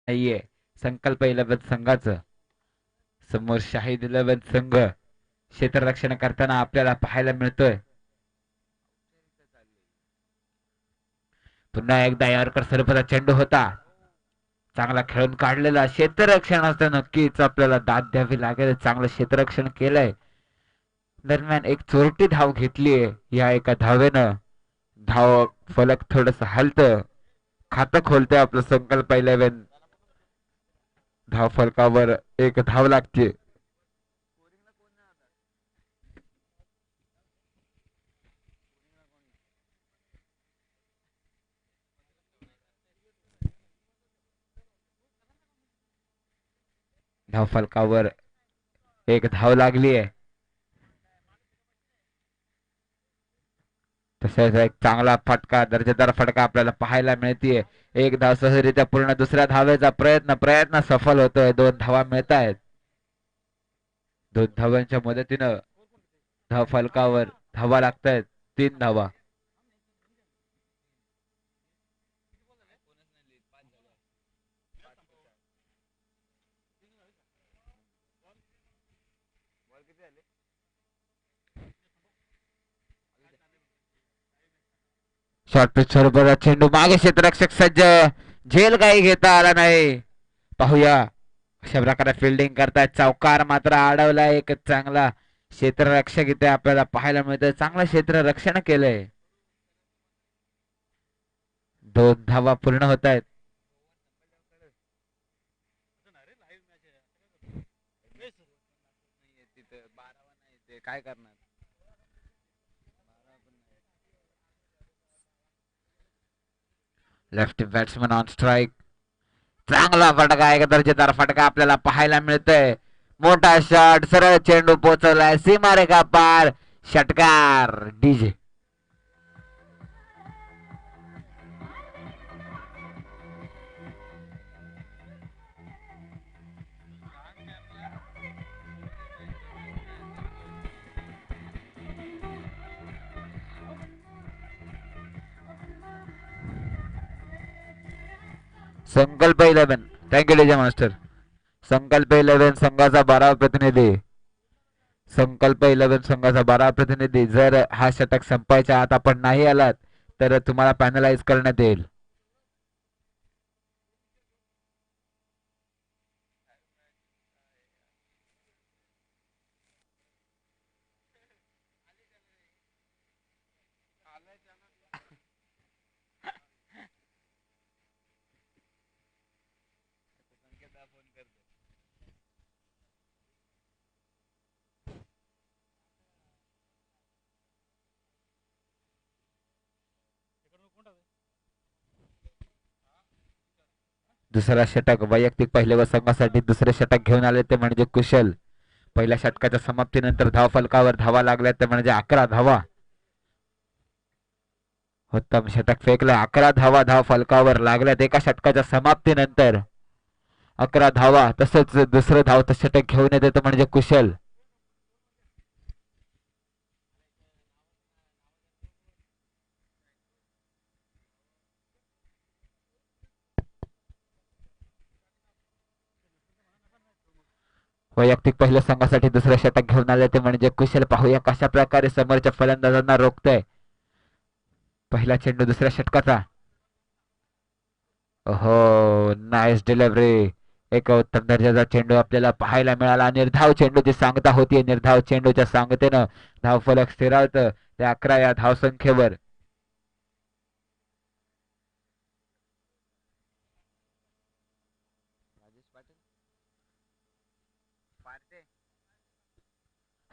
नाहीये. संकल्प 11 संघाचं समोर शाहीद 11 संघ क्षेत्ररक्षण करताना आपल्याला पाहायला मिळतोय. पुन्हा एकदा यावरकर सरपचा चेंडू होता. चांगला खेळून काढलेला क्षेत्ररक्षण असतं. नक्कीच आपल्याला दाद द्यावी लागेल. चांगलं क्षेत्ररक्षण केलंय. दरम्यान एक चोरटी धाव घेतलीय. या एका धावेनं धाव फलक थोडस हलतं. खातं खोलतंय आपलं संकल्प 11. धाव फलकावर एक धाव लागते. धाव फलकावर एक धाव लागली आहे. तसेच एक चांगला फटका दर्जेदार फटका आपल्याला पाहायला मिळतीये. एक धाव सहजरित्या पूर्ण. दुसऱ्या धावेचा प्रयत्न सफल होतोय. 2 धावा मिळत आहेत. 2 धावांच्या मदतीनं धाव फलकावर धावा लागतायत. 3 धावा. शॉर्ट पिच स्वरूपाचा चेंडू मागे क्षेत्ररक्षक सज्ज. झेल काही घेता आला नाही. पाहूया अशा प्रकारे फिल्डिंग करतायत. चौकार मात्र अडवला. एक चांगला क्षेत्ररक्षक इथे आपल्याला पाहायला मिळतोय. चांगलं क्षेत्ररक्षण केलंय. 2 धावा पूर्ण होत आहेत. काय करणार. Left batsman on strike. चांगला फटका. एक दर्जेदार फटका आपल्याला पाहायला मिळतोय. मोठा शॉट. सरळ चेंडू पोहोचवलाय सीमारेखा पार. षटकार. डीजे संकल्प 11. Thank you DJ master. संकल्प 11 संघाचा 12 प्रतिनिधी. संकल्प 11 संघाचा 12 प्रतिनिधी. जर हा षटक संपायच्या आत आपण नाही आलात तर तुम्हाला पॅनलाइज करण्यात येईल. दुसरा षटक वैयक्तिक पहिल्या संघासाठी दुसरे षटक घेऊन आले ते म्हणजे कुशल. पहिल्या षटकाच्या समाप्तीनंतर धाव फलकावर धावा लागल्या ते म्हणजे 11 धावा. उत्तम षटक फेकलं. 11 धावा धाव फलकावर लागल्यात एका षटकाच्या समाप्तीनंतर. 11 धावा. तसंच दुसरं धावतं षटक घेऊन येते ते म्हणजे कुशल. वैयक्तिक पहिल्या संघासाठी दुसरं षटक घेऊन आले ते म्हणजे कुशल. पाहूया कशा प्रकारे समोरच्या फलंदाजांना रोखतोय. पहिला चेंडू दुसऱ्या षटकाचा. हो नाईस डिलिव्हरी. एक उत्तम दर्जाचा चेंडू आपल्याला पाहायला मिळाला. निर्धाव चेंडूची सांगता होतीये. निर्धाव चेंडूच्या सांगतेनं धाव फलक स्थिरावत त्या 11 या धाव संख्येवर.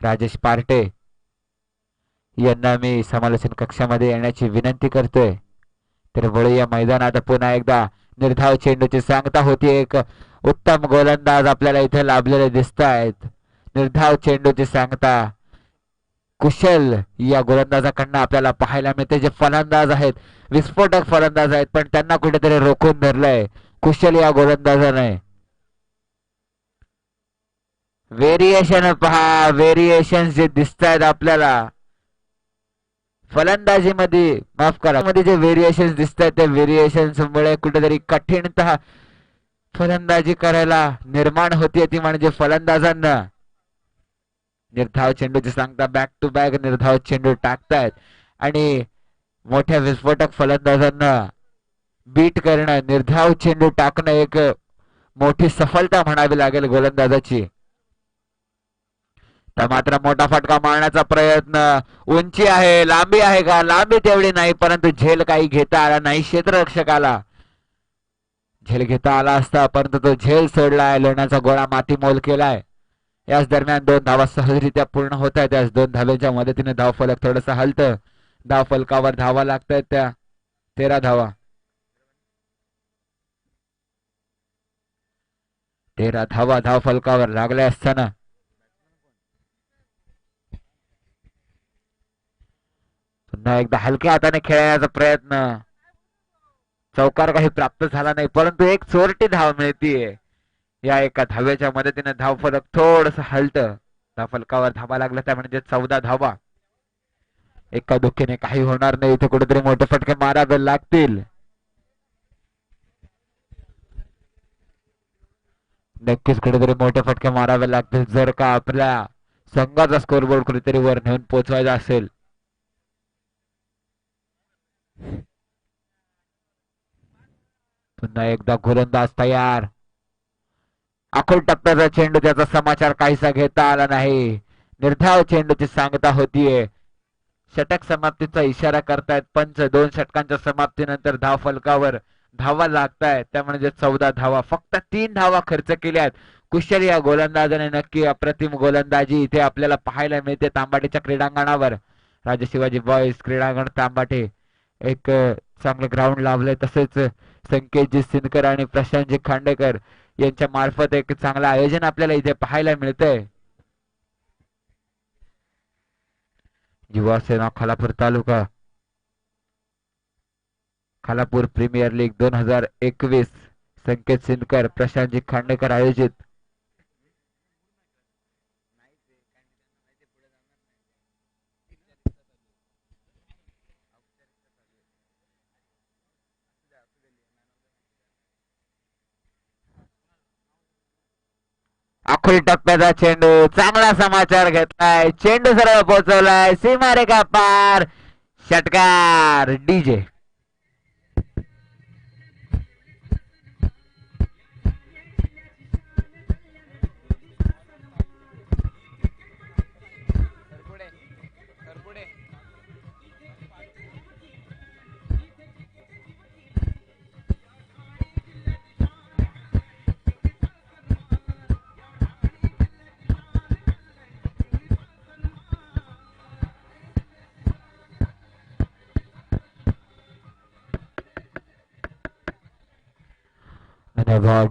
राजेश पार्टे यांना मी समालोचन कक्षामध्ये येण्याची विनंती करतोय. तर वळूया मैदानात. पुन्हा एकदा निर्धाव चेंडूची सांगता होती. एक उत्तम गोलंदाज आपल्याला इथे लाभलेले दिसत आहेत. निर्धाव चेंडूची सांगता कुशल या गोलंदाजाकडनं आपल्याला पाहायला मिळते. जे फलंदाज आहेत विस्फोटक फलंदाज आहेत पण त्यांना कुठेतरी रोखून धरलंय कुशल या गोलंदाजाने. व्हेरिएशन पहा. व्हेरिएशन जे दिसत आहेत आपल्याला फलंदाजीमध्ये, माफ करा, मध्ये जे व्हेरिएशन दिसत आहेत त्या व्हेरिएशन मुळे कुठेतरी कठीणता फलंदाजी करायला निर्माण होती ती म्हणजे फलंदाजांना निर्धाव चेंडूची सांगता बॅक टू बॅक निर्धाव चेंडू टाकतायत आणि मोठ्या विस्फोटक फलंदाजांना बीट करणं निर्धाव चेंडू टाकणं एक मोठी सफलता म्हणावी लागेल गोलंदाजाची. तर मात्र मोठा फटका मारण्याचा प्रयत्न उंची आहे लांबी आहे का लांबी तेवढी नाही परंतु झेल काही घेता आला नाही क्षेत्ररक्षकाला झेल घेता आला असता परंतु तो झेल सोडलाय लोण्याचा गोळा माती मोल केलाय. याच दरम्यान 2 धावा सहजरित्या पूर्ण होत आहेत. याच 2 धाव्यांच्या मदतीने धावफलक थोडस हलतं. धावफलकावर धावा लागतायत त्या 13 धावा 13 धावा धावफलकावर लागल्या असताना पुन्हा एकदा हलक्या हाताने खेळण्याचा प्रयत्न चौकार काही प्राप्त झाला नाही परंतु एक चोरटी धाव मिळतीये. या एका धाव्याच्या मदतीने धावफलक थोडस हलतं. धावफलकावर धावा लागला त्या म्हणजे 14 धावा. एका दुःखीने काही होणार नाही. इथे कुठेतरी मोठे फटके मारावे लागतील. नक्कीच कुठेतरी मोठे फटके मारावे लागतील जर का आपल्या संघाचा स्कोरबोर्ड कुठेतरी वर नेऊन पोहोचवायचा असेल. पुन्हा एकदा गोलंदाज तयार. अखोल टप्प्याचा चेंडू त्याचा समाचार काहीसा घेता आला नाही. निर्धाव चेंडूची सांगता होतीये. षटक समाप्तीचा इशारा करतायत पंच. 2 षटकांच्या समाप्तीनंतर धाव फलकावर धावा लागतायत त्या म्हणजे 14 धावा. फक्त 3 धावा खर्च केल्यात. कुशल या गोलंदाजाने नक्की अप्रतिम गोलंदाजी इथे आपल्याला पाहायला मिळते तांबाटीच्या क्रीडांगणावर. राजे शिवाजी बॉयज क्रीडांगण तांबाटे एक चांगलं ग्राउंड लावलंय. तसेच संकेतजी सिनकर आणि प्रशांतजी खांडेकर यांच्या मार्फत एक चांगलं आयोजन आपल्याला इथे पाहायला मिळतंय. युवासेना खालापूर तालुका खालापूर प्रीमियर लीग 2021 संकेत सिनकर प्रशांतजी खांडेकर आयोजित अखोल टप्प्याचा चेंडू चांगला समाचार घेतलाय. चेंडू सरळ पोहोचवलाय सीमारेखा पार. षटकार डीजे.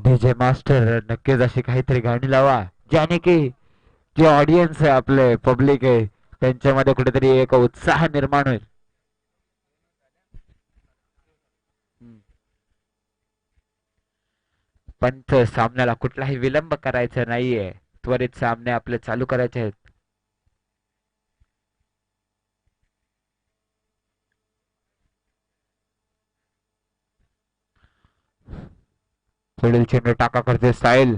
डीजे मास्टर नक्कीच अशी काहीतरी गाणी लावा ज्याने की जे ऑडियन्स आहे आपले पब्लिक आहे त्यांच्यामध्ये कुठेतरी एक उत्साह निर्माण होईल. पंच सामन्याला कुठलाही विलंब करायचा नाहीये. त्वरित सामने आपले चालू करायचे आहेत. पुढील चेंडू टाका करते साहिल.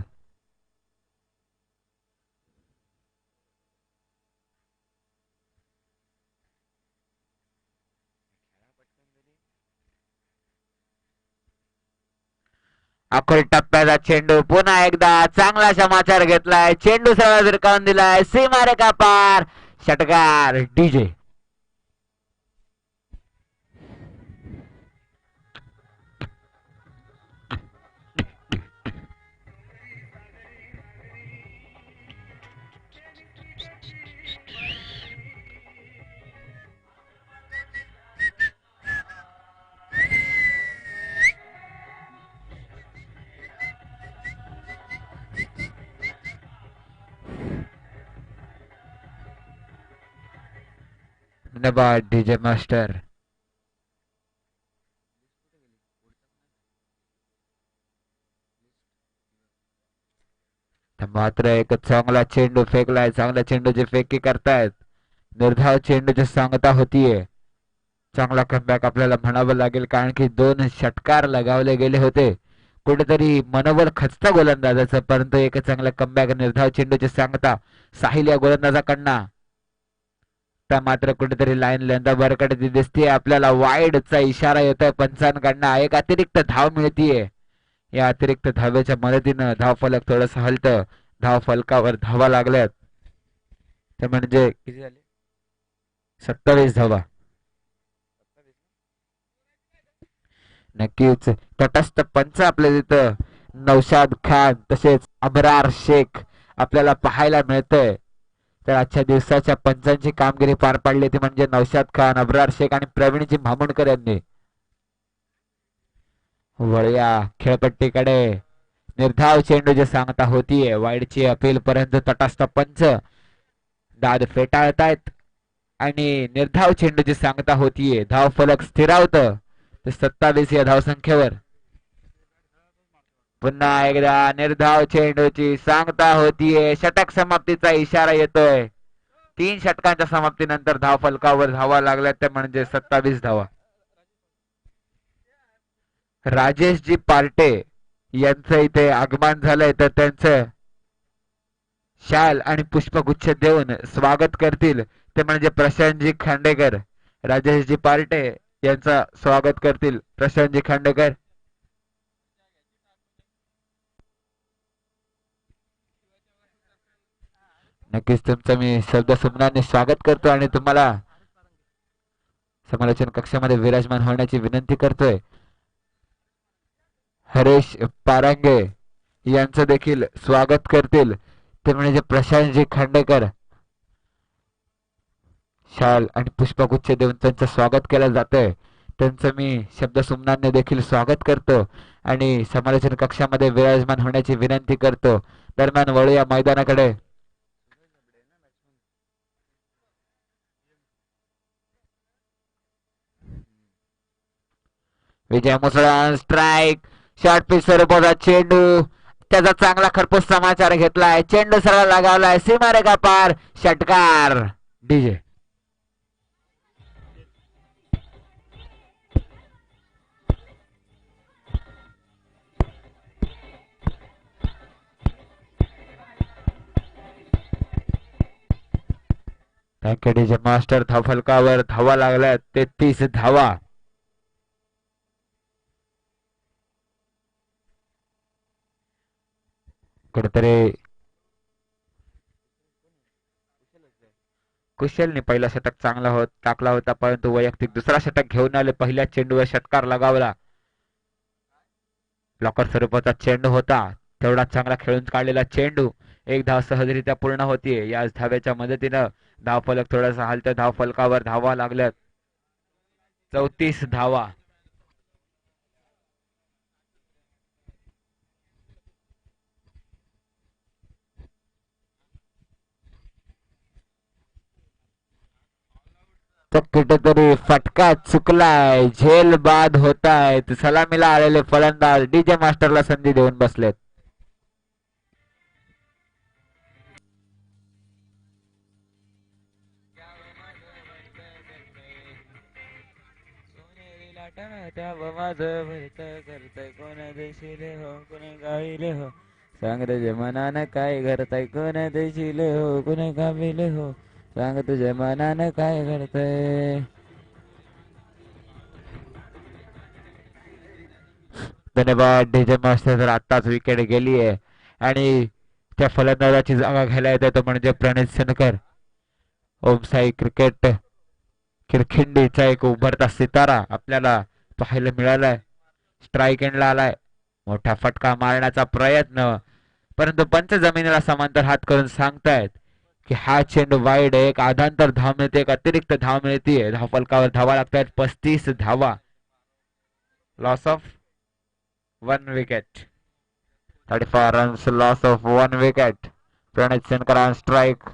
अखोल टप्प्याचा चेंडू पुन्हा एकदा चांगला समाचार घेतलाय. चेंडू सरळ विरकावून दिलाय सीमारेखा पार. षटकार डीजे. धन्यवाद डीजे मास्टर. मात्र एक चांगला चेंडू फेकलाय. चांगल्या चेंडूची फेकी करतायत. निर्धाव चेंडूची सांगता होतीये. चांगला कमबॅक आपल्याला म्हणावं लागेल कारण की 2 षटकार लगावले गेले होते. कुठेतरी मनोबल खचतं गोलंदाजाचं, परंतु एक चांगला कमबॅक निर्धाव चेंडूची सांगता साहिल या गोलंदाजाकडनं. त्या मात्र कुठेतरी लाईन लेंदाबरकडे दिसते आपल्याला. वाईडचा इशारा येतोय पंचांकडनं. एक अतिरिक्त धाव मिळतीये. या अतिरिक्त धावेच्या मदतीनं धाव फलक थोडस हलतं. धाव फलकावर धावा लागल्यात. ते म्हणजे किती झाले? 27 धावा. नक्कीच तटस्थ पंच आपल्या तिथं नौशाद खान तसेच अबरार शेख आपल्याला पाहायला मिळतंय. तर आजच्या दिवसाच्या पंचांची कामगिरी पार पाडली ती म्हणजे नौशाद खान, अबरार शेख आणि प्रवीणजी भामुणकर यांनी. वळूया खेळपट्टीकडे. निर्धाव चेंडूची सांगता होतीये. वाईडची अपील पर्यंत तटस्थ पंच दाद फेटाळतायत आणि निर्धाव चेंडूची सांगता होतीये. धाव फलक स्थिरावत 27 या धावसंख्येवर. पुन्हा एकदा निर्धाव चेंडूची सांगता होतीये. षटक समाप्तीचा इशारा येतोय. 3 षटकांच्या समाप्तीनंतर धाव फलकावर धावा लागल्या ते म्हणजे 27 धावा. राजेशजी पार्टे यांचं इथे आगमन झालंय, तर त्यांचं शाल आणि पुष्पगुच्छ देऊन स्वागत करतील ते म्हणजे प्रशांतजी खांडेकर. राजेशजी पार्टे यांचं स्वागत करतील प्रशांतजी खांडेकर. नक्कीच तुमचं मी शब्द सुमनाने स्वागत करतो आणि तुम्हाला समालोचन कक्षामध्ये विराजमान होण्याची विनंती करतोय. हरेश पारांगे यांचं देखील स्वागत करतील ते म्हणजे प्रशांतजी खांडेकर. शाल आणि पुष्पगुच्छ देऊन त्यांचं स्वागत केलं जातंय. त्यांचं मी शब्द सुमनाने देखील स्वागत करतो आणि समालोचन कक्षामध्ये विराजमान होण्याची विनंती करतो. दरम्यान वळूया मैदानाकडे. विजय मुसळन स्ट्राइक. शॉर्ट पिच स्वरूपाचा चेंडू. त्याचा चांगला खरपूस समाचार घेतलाय. चेंडू सरळ लगावलाय सीमारेखा पार. षटकार. DJ thank you DJ master. धावफलकावर धावा लागल्या 33 धावा. कुठेतरी कुशलने पहिला षटक चांगला टाकला होता, परंतु वैयक्तिक दुसरा षटक घेऊन आले. पहिल्या चेंडूवर षटकार लगावला. ब्लॉकर स्वरूपाचा चेंडू होता. तेवढा चांगला खेळून काढलेला चेंडू. एक धाव सहजरित्या पूर्ण होतीये. याच धाव्याच्या मदतीनं धाव फलक थोडासा हलत्या. धाव फलकावर धावा लागल्यात 34 धावा. कुठेतरी फटका चुकलाय. झेल बाद होताय. सलामीला आलेले फलंदाज डीजे मास्टरला संधी देऊन बसलेत. कोण देशीले हो कोण गाविले हो सांग तुझे मनानं काय घडताय. कोण देशीले हो कोण गाविले हो सांग तुझे मनानं काय घडतंय. धन्यवाद डीजे मास्टर. तर आत्ताच विकेट गेली आहे आणि त्या फलंदाजाची जागा घ्यायला येते तो म्हणजे प्रणित सनकर. ओमसाई क्रिकेट किरखिंडीचा एक उभरता सितारा आपल्याला पाहायला मिळालाय. स्ट्राईक एंडला आलाय. मोठा फटका मारण्याचा प्रयत्न, परंतु पंच जमिनीला समांतर हात करून सांगतायत की हा चेंडू वाईड. एक आधांतर धाव मिळते. एक अतिरिक्त धाव मिळते. धाव फलकावर धावा लागतात 35 धावा. Loss of 1 wicket. 34 runs loss of 1 wicket. Pranit Shankar on strike.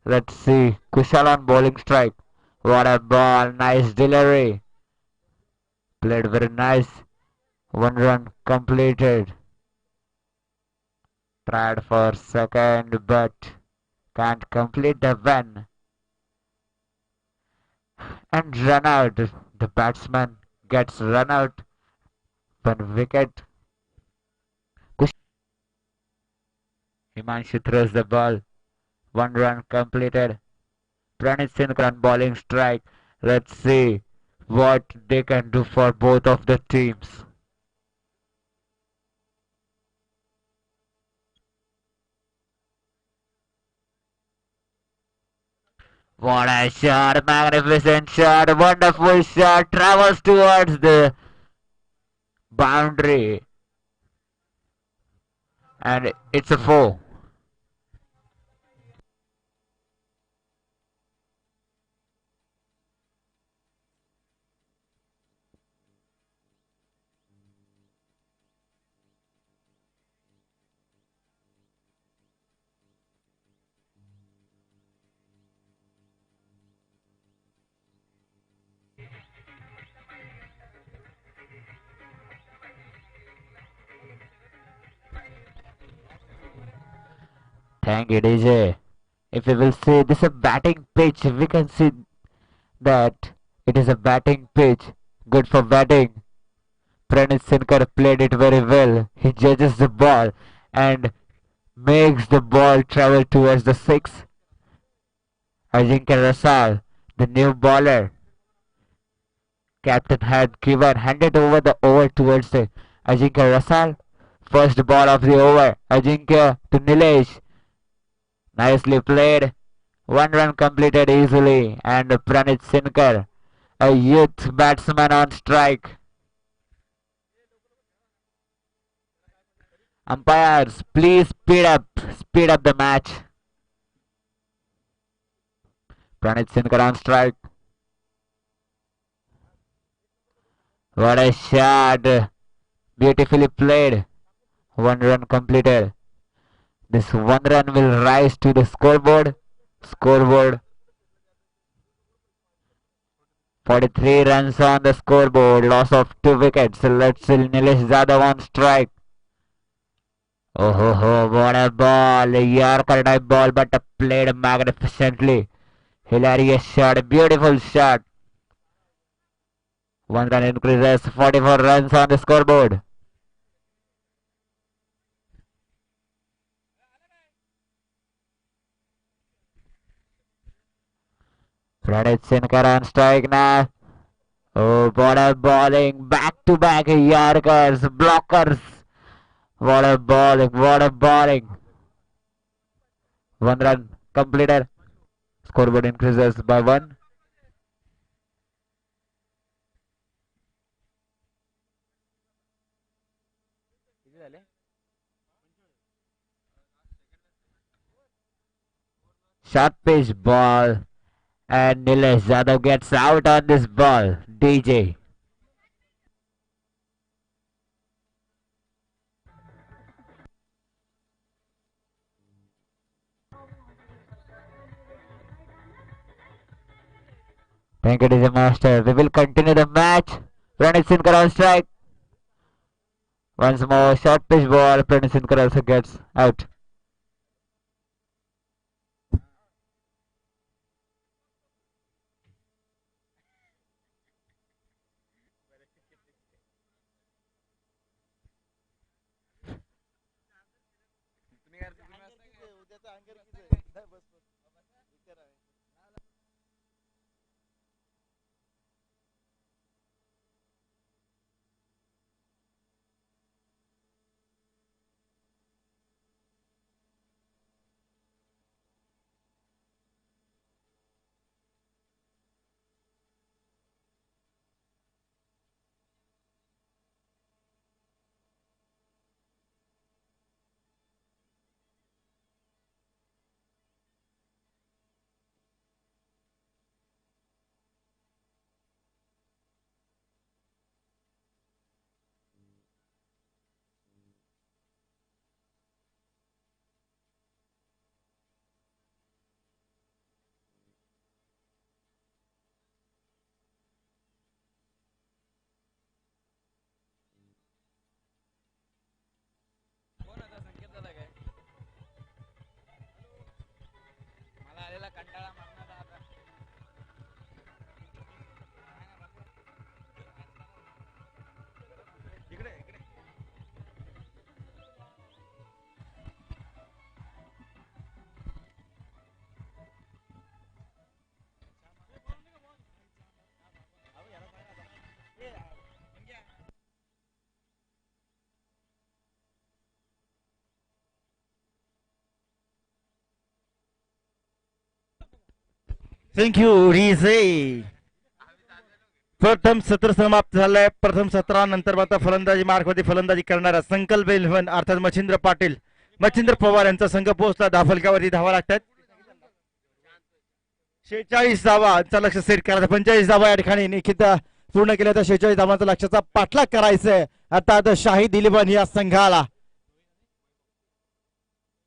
Let's see. Kushal on bowling strike. What a ball. Nice delivery. Played very nice. 1 run completed. Tried for second but can't complete the run. And run out. The batsman gets run out. 1 wicket. Himanshu throws the ball. One run completed. Pranit Singh on bowling strike. Let's see what they can do for both of the teams. What a shot! Magnificent shot! Wonderful shot! Travels towards the boundary. And it's a four. Thank you, DJ. If we will say this is a batting pitch, we can see that it is a batting pitch. Good for batting. Pranit Sinkar played it very well. He judges the ball and makes the ball travel towards the six. Ajinkya Rasal, the new bowler, captain had given handed over the over towards the Ajinkya Rasal. First ball of the over. Ajinkya to Nilesh. Nicely played. One run completed easily. And Pranit Sinkar, a youth batsman on strike. Umpires, please speed up the match. Pranit Sinkar on strike. What a shot! Beautifully played. One run completed. This one run will rise to the scoreboard. Scoreboard 43 runs on the scoreboard. Loss of 2 wickets. Let's see Nilesh Yadav on strike. Oh ho ho, what a ball. Yorker type ball but played magnificently. Hilarious shot. Beautiful shot. One run increases. 44 runs on the scoreboard. Pranit Sinkar on strike now. Oh, what a bowling. Back to back Yorkers. Blockers. What a bowling. What a bowling. One run completed. Scoreboard increases by one. Short pitch ball. And Nilesh Yadav gets out on this ball. DJ. Thank you, DJ Master. We will continue the match. Pranit Sinkar on strike. Once more, short pitch ball. Pranit Sinkar also gets out. Thank you रिझे. प्रथम सत्र समाप्त झालंय. प्रथम सत्रानंतर मात्र फलंदाजी मार्कमध्ये फलंदाजी करणारा संकल्प 11 अर्थात मच्छिंद्र पाटील मच्छिंद्र पवार यांचा संघ पोहोचला. धावफलकावरती धावा लागतात. 46 धावांचा लक्ष सेट करायचा. 45 धावा या ठिकाणी निश्चित पूर्ण केल्या तर 46 धावांचा लक्षाचा पाठलाग करायचंय अर्थात शाहिद 11 या संघाला.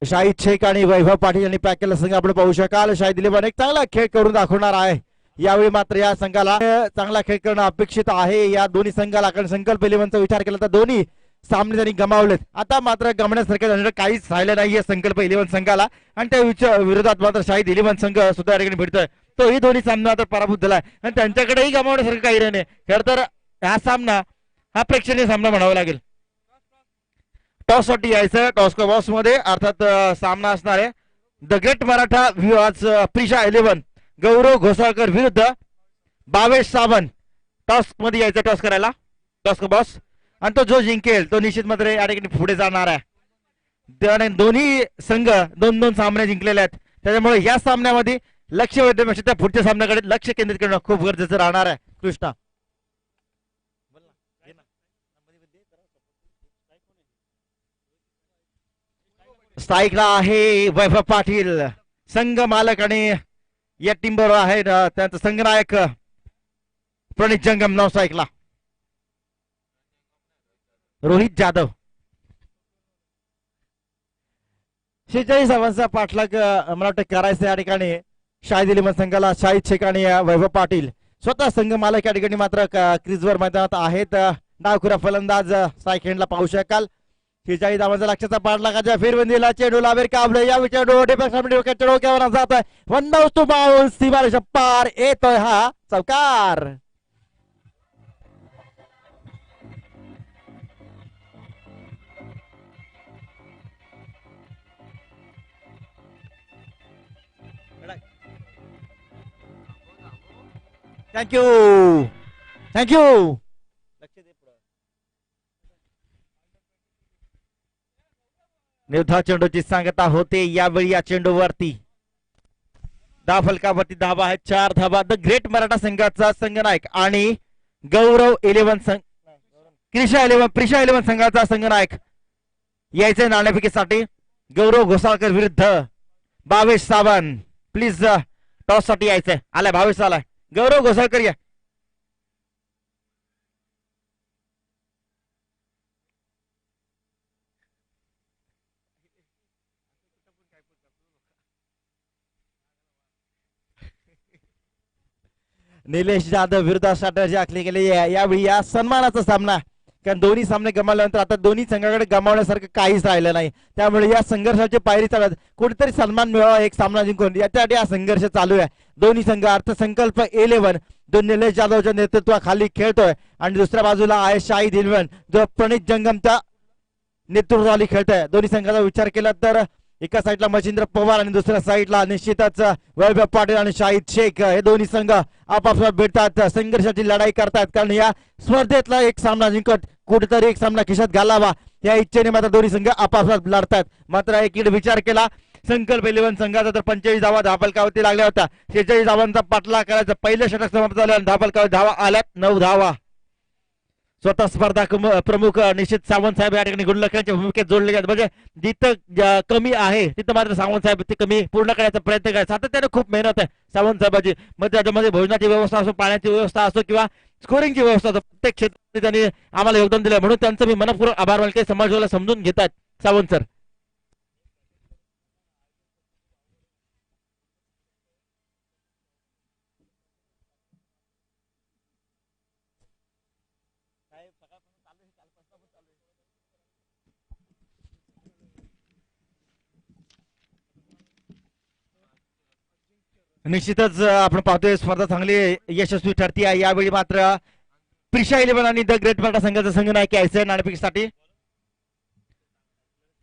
शाहिद शेख आणि वैभव पाटील यांनी पॅक केलेला संघ आपण पाहू शकाल. शाहिद 11 एक चांगला खेळ करून दाखवणार आहे. यावेळी मात्र या संघाला चांगला खेळ करणं अपेक्षित आहे या दोन्ही संघाला. कारण संकल्प 11चा विचार केला तर दोन्ही सामने त्यांनी गमावलेत. आता मात्र गमण्यासारखं काहीच राहिलं नाहीये संकल्प 11 संघाला आणि त्या विरोधात मात्र शाहिद 11 संघ सुद्धा या ठिकाणी भेटतोय. तोही दोन्ही सामना आता पराभूत झालाय आणि त्यांच्याकडेही गमावण्यासारखं काही नाही. खरं तर हा सामना हा प्रेक्षणीय सामना म्हणावा लागेल. टॉस साठी यायचं. टॉस बॉक्स मध्ये अर्थात सामना असणार आहे द ग्रेट मराठा आज प्रिशा 11 गौरव घोसाळकर विरुद्ध भावेश सावंत. टॉस मध्ये यायचं टॉस करायला टॉस बॉस आणि तो जो जिंकेल तो निश्चित मात्र या ठिकाणी पुढे जाणार आहे. दोन्ही संघ 2-2 सामने जिंकलेले आहेत. त्याच्यामुळे या सामन्यामध्ये लक्ष वेधण्यापेक्षा त्या पुढच्या सामन्याकडे लक्ष केंद्रित करणं खूप गरजेचं राहणार आहे. कृष्णा स्ट्राईकला आहे वैभव पाटील संघ मालक आणि या टीम बरोबर आहे त्यांचा संघनायक प्रणित जंगम. नॉन स्ट्राईकला रोहित जाधव. 46 धावांचा पाठलाग मला वाटतं करायचं या ठिकाणी शाहिद 11 संघाला. शाहिद शेख आणि वैभव पाटील स्वतः संघ मालक या ठिकाणी मात्र क्रीजवर मैदानात आहेत. डावखुरा फलंदाज स्ट्राईक हँडला पाहू शकाल. 46 धावांचा लक्षाचा पाठलागाच्या फेरबंदीला चेंडूला वेर काबले या डोक्यावर जात आहे. वन डाऊन टू बाउन्स सीमारेषा पार येतोय हा चौकार. Thank you thank you. निर्धाव चेंडूची सांगता होते यावेळी या चेंडूवरती धावफलकावरती धावा आहेत 4 धावा. द ग्रेट मराठा संघाचा संघनायक आणि गौरव 11 प्रिशा 11 संघाचा संघनायक यायचे नाणेफेकीसाठी. गौरव घोसाळकर विरुद्ध भावेश सावंत. प्लीज टॉस साठी यायचंय. आलाय भावेश आलाय. गौरव घोसाळकर या. निलेश जाधव विरुद्ध स्ट्रॅटर्जी आखली गेली यावेळी या सन्मानाचा सामना. कारण दोन्ही सामने गमावल्यानंतर आता दोन्ही संघाकडे गमावण्यासारखं काहीच राहिलं नाही. त्यामुळे या संघर्षाची पायरी चालत कुठेतरी सन्मान मिळावा एक सामना जिंकून याच्यासाठी हा संघर्ष चालू आहे. दोन्ही संघ अर्थसंकल्प 11 जो निलेश जाधवच्या नेतृत्वाखाली खेळतोय आणि दुसऱ्या बाजूला आहे शाहिद 11 जो प्रणित जंगमच्या नेतृत्वाखाली खेळतोय. दोन्ही संघाचा विचार केला तर एका साईडला मच्छिंद्र पवार आणि दुसऱ्या साईडला निश्चितच वैभव पाटील आणि शाहिद शेख हे दोन्ही संघ आपापसात भेटतात. संघर्षाची लढाई करतात कारण या स्पर्धेतला एक सामना जिंकत कुठेतरी एक सामना खिशात घालावा या इच्छेने मात्र दोन्ही संघ आपापसात लढतात. मात्र एकीकडे विचार केला संकल्प 11 संघाचा तर 45 धावा धावफलकावरती लागल्या होत्या. 46 धावांचा पाठलाग करायचा. पहिलं षटक समाप्त झालं आणि धावफलकावर धावा आल्यात 9 धावा. स्वतः स्पर्धा प्रमुख निश्चित सावंत साहेब या ठिकाणी गुणलक्षणाच्या भूमिकेत जोडले आहेत. म्हणजे जिथं कमी आहे तिथं मात्र सावंत साहेब ते कमी पूर्ण करण्याचा प्रयत्न करायचा. सातत्याने खूप मेहनत आहे सावंत साहेबांची. मग त्याच्यामध्ये भोजनाची व्यवस्था असो पाण्याची व्यवस्था असो किंवा स्कोरिंगची व्यवस्था असो प्रत्येक क्षेत्रात त्यांनी आम्हाला योगदान दिलं म्हणून त्यांचं मी मनपूर्वक आभार मानते. समाजाला समजून घेतात सावंत सर. निश्चितच आपण पाहतोय स्पर्धा चांगली यशस्वी ठरती आहे. यावेळी मात्र प्रिशा 11 आणि द ग्रेट मराठा संघाचा संघनायक यायचं नाणेफेकीसाठी.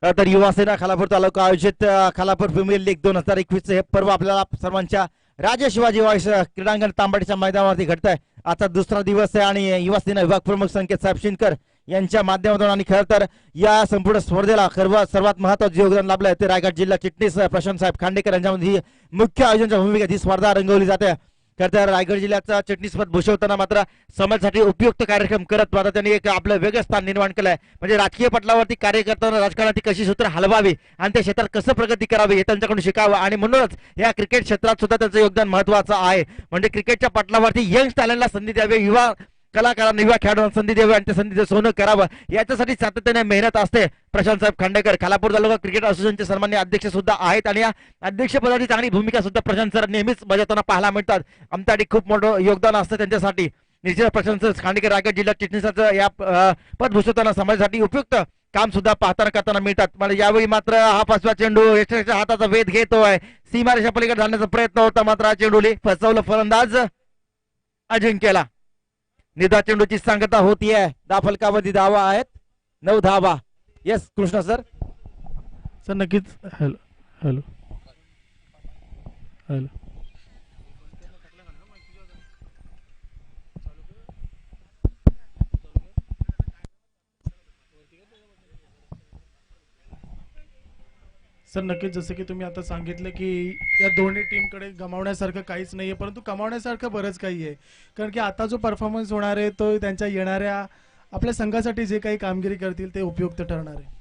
तर युवासेना खालापूर तालुका आयोजित खालापूर प्रीमियर लीग 2021 हे पर्व आपल्याला सर्वांच्या राजे शिवाजी वाईस क्रीडांगण तांबाडीच्या मैदानावरती घडत आहे. आता दुसरा दिवस आहे आणि युवासेना विभाग प्रमुख संकेत साहेब शिनकर यांच्या माध्यमातून आणि खरं तर या संपूर्ण स्पर्धेला सर्वात महत्त्वाचं योगदान लाभलंय ते रायगड जिल्हा चिटणीस प्रशांत साहेब खांडेकर यांच्यामध्ये ही मुख्य आयोजनच्या भूमिकेत ही स्पर्धा रंगवली जाते. खरं तर रायगड जिल्ह्याचा चिटणीसपद भूषवताना मात्र समाजासाठी उपयुक्त कार्यक्रम करत मात्र त्यांनी एक आपलं वेगळं स्थान निर्माण केलंय. म्हणजे राजकीय पटलावरती कार्य करताना राजकारणाची कशी सूत्र हलवावी आणि त्या क्षेत्रात कसं प्रगती करावी हे त्यांच्याकडून शिकावं आणि म्हणूनच या क्रिकेट क्षेत्रात सुद्धा त्यांचं योगदान महत्त्वाचं आहे. म्हणजे क्रिकेटच्या पटलावरती यंग टॅलेंटला संधी द्यावी, युवा कलाकारांना युवा खेळाडूंना संधी द्यावी आणि त्या संधीचं सोनं करावं याच्यासाठी सातत्याने मेहनत असते. प्रशांत साहेब खांडेकर खालापूर तालुका क्रिकेट असोसिएशनचे सन्मान्य अध्यक्ष सुद्धा आहेत आणि या अध्यक्षपदाची चांगली भूमिका सुद्धा प्रशांत सर नेहमीच बजावताना पाहायला मिळतात. आमच्यासाठी खूप मोठं योगदान असतं त्यांच्यासाठी. निश्चित प्रशांत सर खांडेकर रायगड जिल्हा चिटणीसाचं या पद भूषवताना समाजासाठी उपयुक्त काम सुद्धा पाहताना करताना मिळतात. मला यावेळी मात्र हा 5वा चेंडू यशच्या हाताचा वेध घेतोय, सीमारेषा पलीकडे जाण्याचा प्रयत्न होता मात्र हा चेंडूली फसवलं फलंदाज अजिंक्यला. निधा चेंडूची सांगता होतीये. फलकावरती धावा आहेत 9 धावा. Yes Krishna sir. सर नक्कीच. Hello hello hello. सर नक्कीच जसं की तुम्ही आता सांगितलं की या दोन्ही टीमकडे गमावण्यासारखं काहीच नाही आहे, परंतु कमावण्यासारखं बरंच काही आहे. कारण की आता जो परफॉर्मन्स होणार आहे तो त्यांच्या येणाऱ्या आपल्या संघासाठी जे काही कामगिरी करतील ते उपयुक्त ठरणार आहे.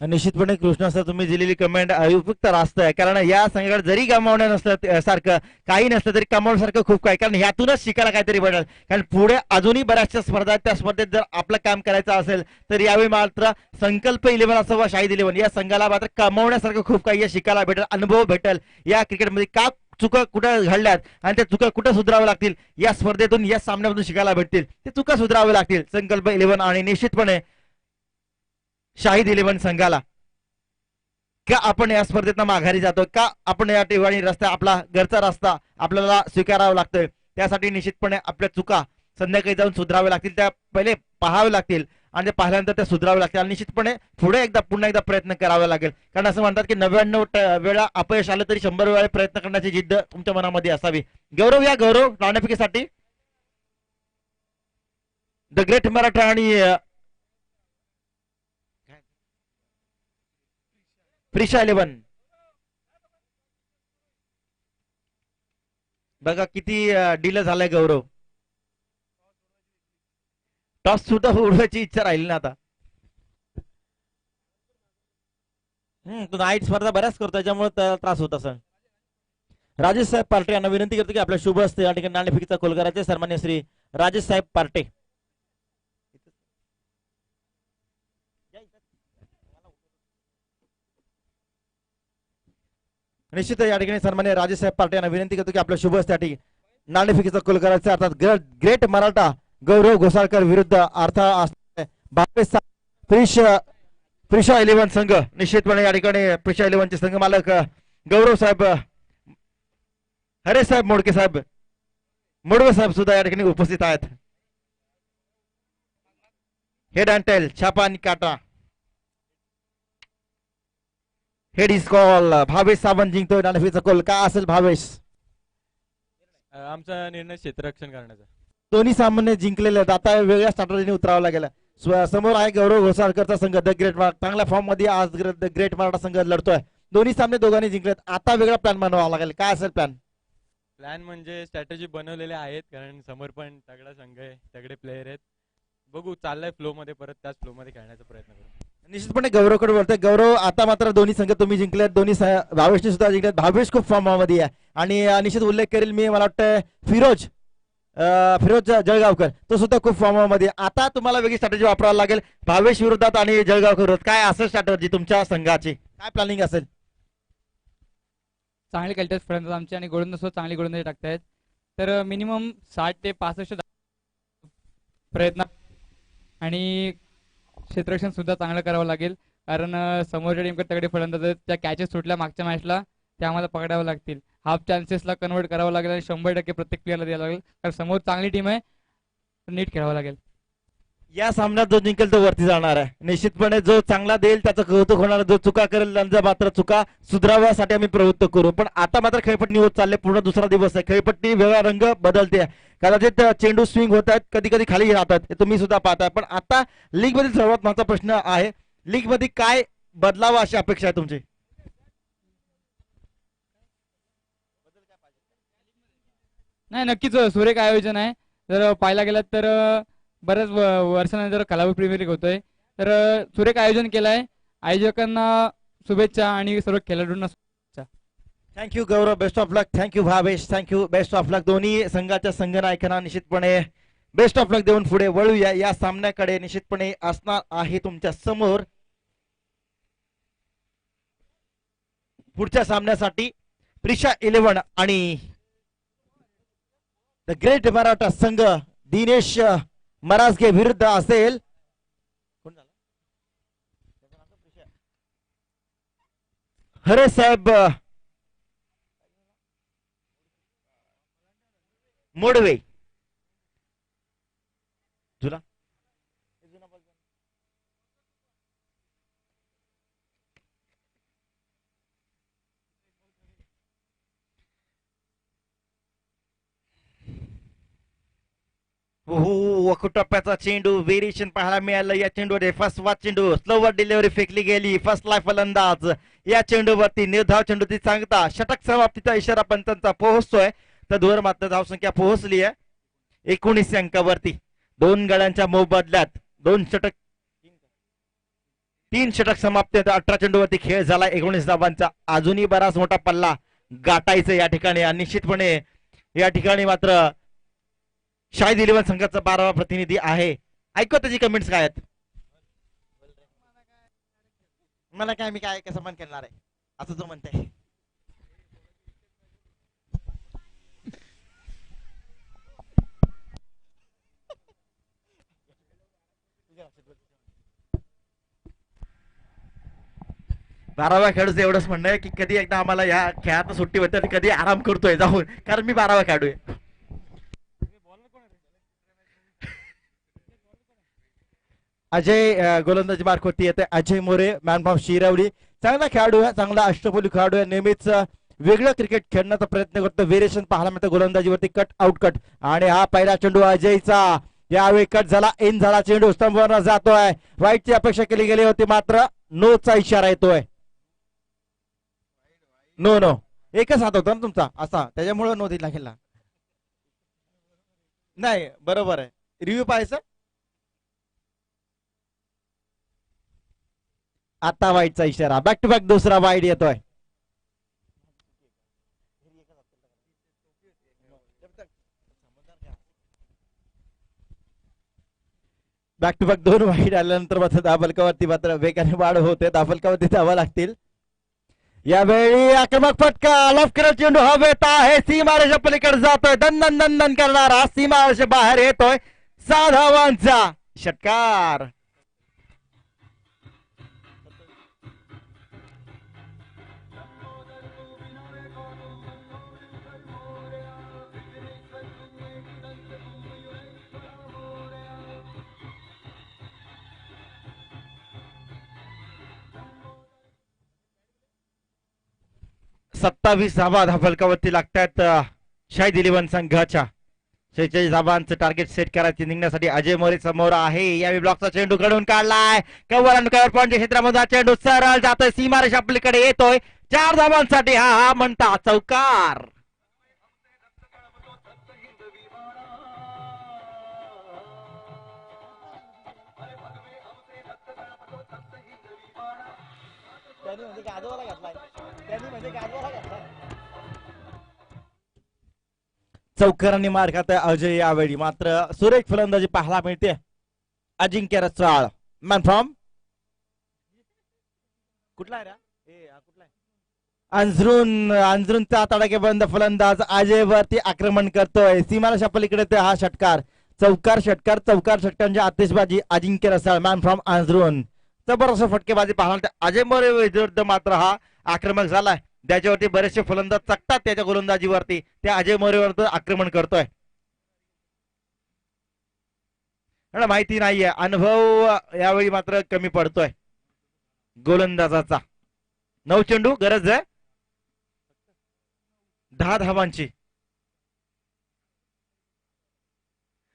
निश्चितपणे कृष्णा सर तुम्ही दिलेली कमेंट उपयुक्त रास्त आहे. कारण या संघाकडे जरी गमावण्या नसलं सारखं काही नसलं तरी कमावण्यासारखं खूप काही, कारण ह्यातूनच शिकायला काहीतरी भेटेल. कारण पुढे अजूनही बऱ्याचशा स्पर्धा आहेत, त्या स्पर्धेत जर आपलं काम करायचं असेल तर यावेळी मात्र संकल्प 11 असावा शाहीद 11 या संघाला मात्र कमावण्यासारखं खूप काही शिकायला भेटेल, अनुभव भेटेल. या क्रिकेटमध्ये का चुका कुठं घडल्यात आणि त्या चुका कुठं सुधाराव्या लागतील या स्पर्धेतून या सामन्यामधून शिकायला भेटतील. ते चुका सुधाराव्या लागतील संकल्प 11 आणि निश्चितपणे शाहीद 11 संघाला. का आपण या स्पर्धेत माघारी जातो, का आपण या ठिकाणी रस्ता आपला घरचा रस्ता आपल्याला स्वीकारावा लागतोय, त्यासाठी निश्चितपणे आपल्या चुका संध्याकाळी जाऊन सुधाराव्या लागतील. त्या पहिले पाहावे लागतील आणि ते पाहिल्यानंतर त्या सुधाराव्या लागतील आणि निश्चितपणे पुढे पुन्हा एकदा प्रयत्न करावा लागेल. कारण असं म्हणतात की 99 वेळा अपयश आलं तरी 100 वेळा प्रयत्न करण्याची जिद्द तुमच्या मनामध्ये असावी. गौरव या गौरव नाणेफेकीसाठी द ग्रेट मराठा आणि प्रिशा 11 बघा किती डिले झालाय गौरव. टॉस सुद्धा उडवायची इच्छा राहिली ना आता. तो नाईट स्पर्धा बऱ्याच करतो त्याच्यामुळे त्रास होत असं. राजेश साहेब पार्टे यांना विनंती करतो की आपल्या शुभ असते या ठिकाणी नाणेफेकीचा खोल करायचे. सन्मान्य श्री राजेश साहेब पार्टे. निश्चित या ठिकाणी सन्मान्य राजेश साहेब पार्टे यांना विनंती करतो की आपल्या शुभ असते नाणेफेकीचा खोल करायचा. अर्थात ग्रेट मराठा गौरव घोसाळकर विरुद्ध प्रिशा 11 संघ. निश्चितपणे या ठिकाणी प्रिशा 11 चे संघ मालक गौरव साहेब हरे साहेब मोडके साहेब मोडवे साहेब सुद्धा या ठिकाणी उपस्थित आहेत. हेड अँड टेल छापा आणि काटा. Head is call. Bhavesh Sawant जिंकतोय नाणेफेकीचा खोल. काय असेल भावेश? आमचा निर्णय क्षेत्ररक्षण करण्याचा. दोन्ही सामने जिंकलेले आहेत. आता वेगळ्या स्ट्रॅटेजीने उतरावं लागेल. समोर आहे गौरव घोसाळकरचा संघ द ग्रेट चांगल्या फॉर्म मध्ये आज द ग्रेट मराठा संघ लढतोय. दोन्ही सामने दोघांनी जिंकलेत. आता वेगळा प्लॅन बनवावा लागेल. काय असेल प्लॅन? प्लॅन म्हणजे स्ट्रॅटेजी बनवलेले आहेत, कारण समोर पण तगडा संघ आहे, तगडे प्लेयर आहेत. बघू चाललाय फ्लो मध्ये, परत त्याच फ्लो मध्ये खेळण्याचा प्रयत्न करू. निश्चितपणे गौरवकडे बोलतोय. गौरव आता मात्र दोन्ही संघ तुम्ही जिंकलेत. दोन्ही भावेशने सुद्धा जिंकलेत. भावेश खूप फॉर्म मध्ये आहे आणि निश्चित उल्लेख करेल मी, मला वाटतं फिरोज जळगावकर तो सुद्धा खूप फॉर्म मध्ये. आता तुम्हाला वेगळी स्ट्रॅटेजी वापरावी लागेल भावेश विरोधात आणि जळगावकर विरोधात. काय असेल स्ट्रॅटेजी तुमच्या संघाची? काय प्लॅनिंग असेल? चांगले खेळतात फलंदाज आमचे आणि गोलंदाज चांगली गोलंदाजी टाकतायत. तर मिनिमम 60 ते 65 प्रयत्न आणि क्षेत्ररक्षण सुद्धा चांगलं करावं लागेल. कारण समोरच्या टीमकडे तगडे फलंदाज आहेत. त्या कॅचेस सुटल्या मागच्या मॅचला, त्या आम्हाला पकडावं लागतील. हाफ चान्सेसला कन्वर्ट करावं लागेल आणि 100% प्रत्येक प्लेअरला द्यावं लागेल. कारण समोर चांगली टीम आहे, नीट खेळावं लागेल. या सामन्यात जो जिंकेल तो वरती जाणार आहे. निश्चितपणे जो चांगला देईल त्याचं कौतुक होणार, जो चुका करेल त्यांचा मात्र चुका सुधारण्यासाठी आम्ही प्रवृत्त करू. पण आता मात्र खेळपट्टी होत चालले, पूर्ण दुसरा दिवस आहे. खेळपट्टी वेगळा रंग बदलते. कदाचित चेंडू स्विंग होत आहेत, कधी कधी खाली राहतात, हे तुम्ही सुद्धा पाहताय. पण आता लीग मधील सर्वात महत्वाचा प्रश्न आहे, लीग मध्ये काय बदलावा अशी अपेक्षा आहे तुमची? नाही, नक्कीच सुरेख आयोजन आहे. जर पाहायला गेलात तर बऱ्याच वर्षानंतर कलाबू प्रीमियर लीग होतोय, तर सुरेख आयोजन केलं आहे. आयोजकांना शुभेच्छा आणि सर्व खेळाडूंना शुभेच्छा. Thank you Gaurav, best of luck. Thank you Bhavesh, thank you, best of luck. दोन्ही संघाच्या संघनायकांना निश्चितपणे बेस्ट ऑफ लक देऊन पुढे वळूया. या सामन्याकडे निश्चितपणे असणार आहे तुमच्या समोर पुढच्या सामन्यासाठी प्रिशा 11 आणि द ग्रेट मराठा संघ दिनेश मरासगे विरुद्ध असेल हरे साहेब मोडवे. जुला टप्प्याचा चेंडू व्हेरिएशन पाहायला मिळालं. या चेंडूवर फर्स्ट वाच चेंडू स्लोवर डिलिव्हरी फेकली गेली. फर्स्ट लाईफ फलंदाज या चेंडूवरती निर्धाव चेंडूची सांगता षटक समाप्तीचा इशारा पंचांचा पोहोचतोय. तर दूर मात्र धावसंख्या पोहोचली आहे 19 अंकावरती. दोन गड्यांच्या मोबदल्यात तीन षटक समाप्त. 18 चेंडूवरती खेळ झाला 19 धावांचा. अजूनही बराच मोठा पल्ला गाठायचं या ठिकाणी. आणि निश्चितपणे या ठिकाणी मात्र शाहिद 11 संघाचा 12वा प्रतिनिधी आहे. ऐकू त्याची कमेंट्स काय आहेत? मला काय, मी काय कसं मन करणार आहे असं जो म्हणताय. बाराव्या खेळूचं एवढंच म्हणणं आहे की कधी एकदा आम्हाला या खेळात सुट्टी होते, कधी आराम करतोय जाऊन, कारण मी 12वा खेळाडू आहे. अजय गोलंदाजी मार्फत येते. अजय मोरे, मॅन फ्रॉम शिरवली, चांगला खेळाडू आहे, चांगला अष्टपैलू खेळाडू आहे. नेहमीच वेगळं क्रिकेट खेळण्याचा प्रयत्न करतो. व्हेरिएशन पाहायला मिळतं गोलंदाजीवरती. कट आउट कट आणि हा पहिला चेंडू अजयचा. यावेळी कट झाला, इन झाला चेंडू, स्तंभावर जातोय. वाईटची अपेक्षा केली गेली होती, मात्र नोचा इशारा येतोय. नो एकच हात होता ना तुमचा असा, त्याच्यामुळे नो दिला गेला. नाही बरोबर आहे, रिव्ह्यू पाहायचं. आता वाईटचा इशारा, बॅक टू बॅक दुसरा वाईट येतोय. बॅक टू बॅक 2 वाईट आल्यानंतर मात्र दाबलकावरती मात्र वेगाने वाढ होते. दाबलकावरती धावा लागतील. यावेळी आक्रमक फटका, लफकरत चेंडू हवेत आहे, सीमारेषा पलीकडे जातोय. दंदन दंदन करणारा सीमारेषा बाहेर येतोय. 6 धावांचा षटकार. सत्तावीस धावा धाफलकावरती लागतात शाहिद 11 संघाच्या. 46 धावांचं टार्गेट सेट करायचे निघण्यासाठी अजय मोरे समोर आहे. यावेळी ब्लॉकचा चेंडू घडून काढलाय. कव्हर पॉईंट क्षेत्रामध्ये चेंडू सरळ जातोय, सीमारेषा पलीकडे येतोय. 4 धावांसाठी हा म्हणता चौकार. चौकारांनी मार खात अजय. यावेळी मात्र सुरेख फलंदाजी पाहायला मिळते. अजिंक्य रसाळ, मॅन फ्रॉम कुठला आहे अंजरूनचा तडाखेबंद फलंदाज अजय वरती आक्रमण करतोय. सीमारेषा पलीकडे हा षटकार, चौकार षटकांची आतिषबाजी. अजिंक्य रसाळ, मॅन फ्रॉम अंजरून, जबरदस्त फटकेबाजी पाहायला. अजय मोरे विरुद्ध मात्र हा आक्रमक झालाय. त्याच्यावरती बरेचसे फलंदाज चकतात त्याच्या गोलंदाजीवरती. त्या अजय मोरेवर आक्रमण करतोय. मला माहिती नाहीये, अनुभव यावेळी मात्र कमी पडतोय गोलंदाजाचा. 9 चेंडू गरज आहे 10 धावांची.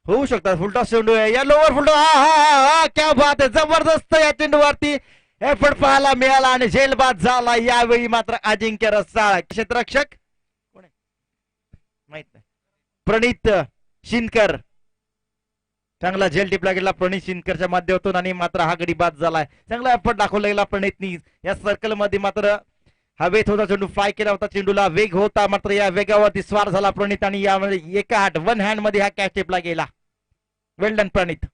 होऊ शकतात. फुलटॉस चेंडू आहे या लोअर फुलटॉस. हा क्या बात आहे, जबरदस्त या चेंडूवरती एफर्ट पाहायला मिळाला आणि झेलबाद झाला यावेळी मात्र अजिंक्य रसाळ. क्षेत्ररक्षक कोण आहे माहित नाही, प्रणित शिनकर. चांगला झेल टिपला गेला प्रणित शिनकरच्या माध्यमातून आणि मात्र हा गडी बाद झालाय. चांगला एफर्ट दाखवला गेला प्रणितनी. या सर्कल मध्ये मात्र हवेत होता चेंडू, फ्लाय केला होता, चेंडूला वेग होता, मात्र या वेगावरती स्वार झाला प्रणित आणि यामध्ये एका हात 1 हँड मध्ये हा कॅच टिपला गेला. वेल डन प्रणित.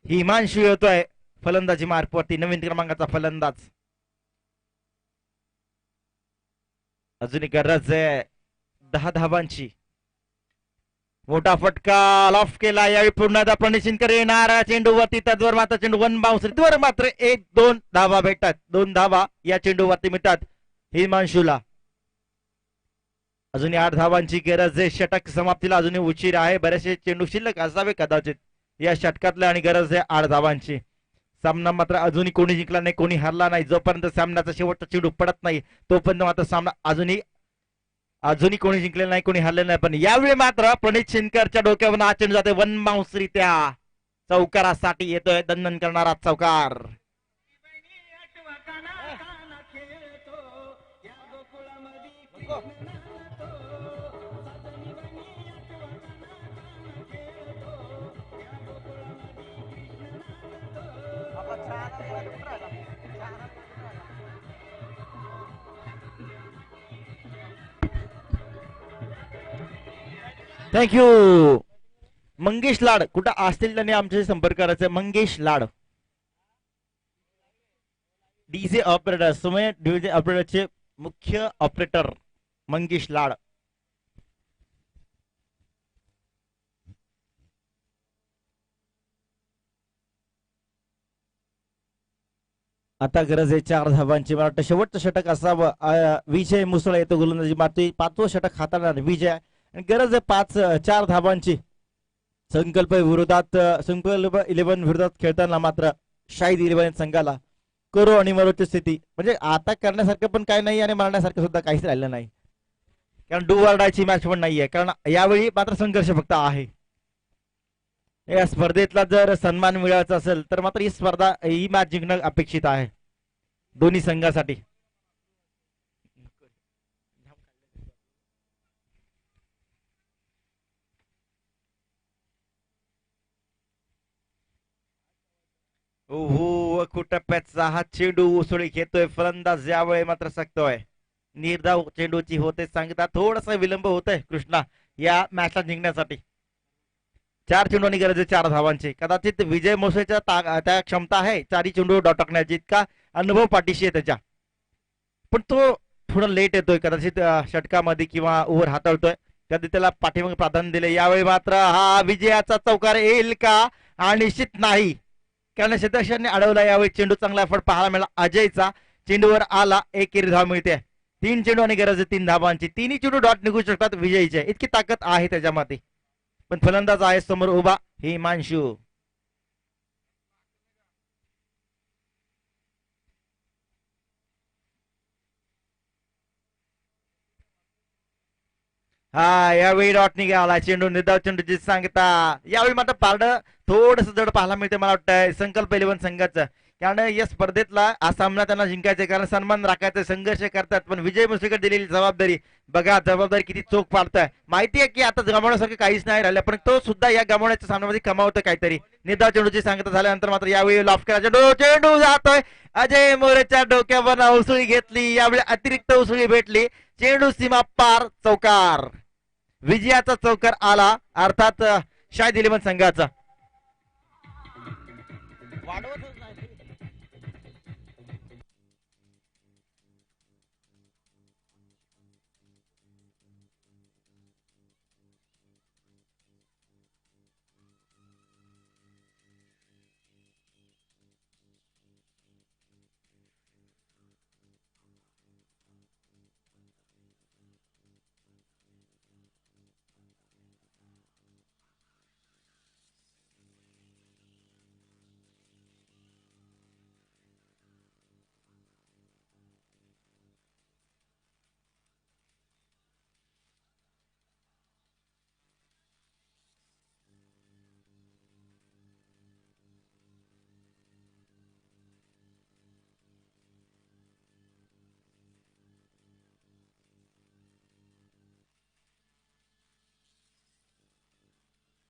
हिमांशू येतोय फलंदाजी मार्कवरती, नवीन क्रमांकाचा फलंदाज. अजून एक गरज आहे 10 धावांची. मोठा फटका लॉफ केला यावेळी पुन्हा एकदा प्रणित शिनकर येणार चेंडूवरती. त्याचवर मात्र चेंडू 1 बाउन्स वर मात्र 1-2 धावा भेटतात. 2 धावा या चेंडूवरती मिळतात हिमांशूला. अजूनही 8 धावांची गरज आहे. षटक समाप्तीला अजूनही उशीर आहे, बरेचसे चेंडू शिल्लक असावे कदाचित या षटकातल्या आणि गरज आहे 8 धावांची. सामना मात्र अजूनही कोणी जिंकला नाही, कोणी हरला नाही. जोपर्यंत सामन्याचा शेवटचा चेंडू पडत नाही तोपर्यंत मात्र सामना अजूनही कोणी जिंकलेलं नाही, कोणी हरलेलं नाही. पण यावेळी मात्र प्रणित शिनकरच्या डोक्यावर हा चेंडू जाते 1 बाउन्स रित्या चौकारासाठी येतोय दणदण करणारा चौकार. थँक्यू. मंगेश लाड कुठं असतील त्यांनी आमच्याशी संपर्क करायचा. मंगेश लाड डीजे ऑपरेटर, सुमे डीजे ऑपरेटरचे मुख्य ऑपरेटर मंगेश लाड. आता गरज आहे 4 धावांची. मला वाटतं शेवटचं षटक असावं. विजय मुसळा येतो गोलंदाजी मारते. 5वं षटक हाताळणार विजय. गरज आहे 4 धावांची. संकल्प 11 विरोधात खेळताना मात्र शाहीद 11 संघाला करो आणि मरोची स्थिती. म्हणजे आता करण्यासारखं पण काय नाही आणि मारण्यासारखं सुद्धा काहीच राहिलं नाही, कारण डू ऑर डायची मॅच पण नाहीये. कारण यावेळी मात्र संघर्ष फक्त आहे. या स्पर्धेतला जर सन्मान मिळवायचा असेल तर मात्र ही मॅच जिंकणं अपेक्षित आहे दोन्ही संघासाठी. ओहो टप्प्याचा हा चेंडू उसळी घेतोय फलंदाज. यावेळी मात्र सकतोय. निर्धाव चेंडूची होते सांगितला. थोडासा विलंब होतोय कृष्णा या मॅचला जिंकण्यासाठी. 4 चेंडू आणि गरज आहे 4 धावांची. कदाचित विजय मोसेच्या त्या क्षमता आहे 4 चेंडू डॉट टाकण्याची, इतका अनुभव पाठीशी आहे त्याच्या, पण तो थोडा लेट येतोय. कदाचित षटकामध्ये किंवा ओव्हर हाताळतोय, त्यात त्याला पाठीमागे प्राधान्य दिले. यावेळी मात्र हा विजयाचा चौकार येईल का? आणि निश्चित नाही, कारण क्षेत्ररक्षकांनी अडवला. यावेळी चेंडू चांगला एफर्ट पाहायला मिळाला अजयचा. चेंडूवर आला, 1 धाव मिळते. 3 चेंडू आणि गरज आहे 3 धावांची. 3ही चेंडू डॉट निघू शकतात विजयीचे, इतकी ताकद आहे त्याच्यामध्ये. पण फलंदाज आहे समोर उभा हिमांशू. हा यावेळी डॉट निघाला. चेंडू निर्धाव चेंडूची सांगता. यावेळी मात्र पारड थोडस जड पाहायला मिळते मला वाटतं संकल्प 11 संघाचं, कारण या स्पर्धेतला हा सामना त्यांना जिंकायचा, कारण सन्मान राखायचा, संघर्ष करतात. पण विजय मुसळीकर दिलेली जबाबदारी बघा, जबाबदारी किती चोख पाडताय. माहिती आहे की आता गमावण्यासारखं काहीच नाही राहिलं, पण तो सुद्धा या गमावण्याच्या सामन्यामध्ये कमावतोय काहीतरी. निर्धाव चेंडूची सांगता झाल्यानंतर मात्र यावेळी लॉफ करायचा चेंडू जातोय. अजय मोरेच्या डोक्यावर उसळी घेतली. यावेळी अतिरिक्त उसळी भेटली. चेंडू सीमा पार, चौकार. विजयाचा चौकार आला, अर्थात शाहीद 11 संघाचा. वाढवत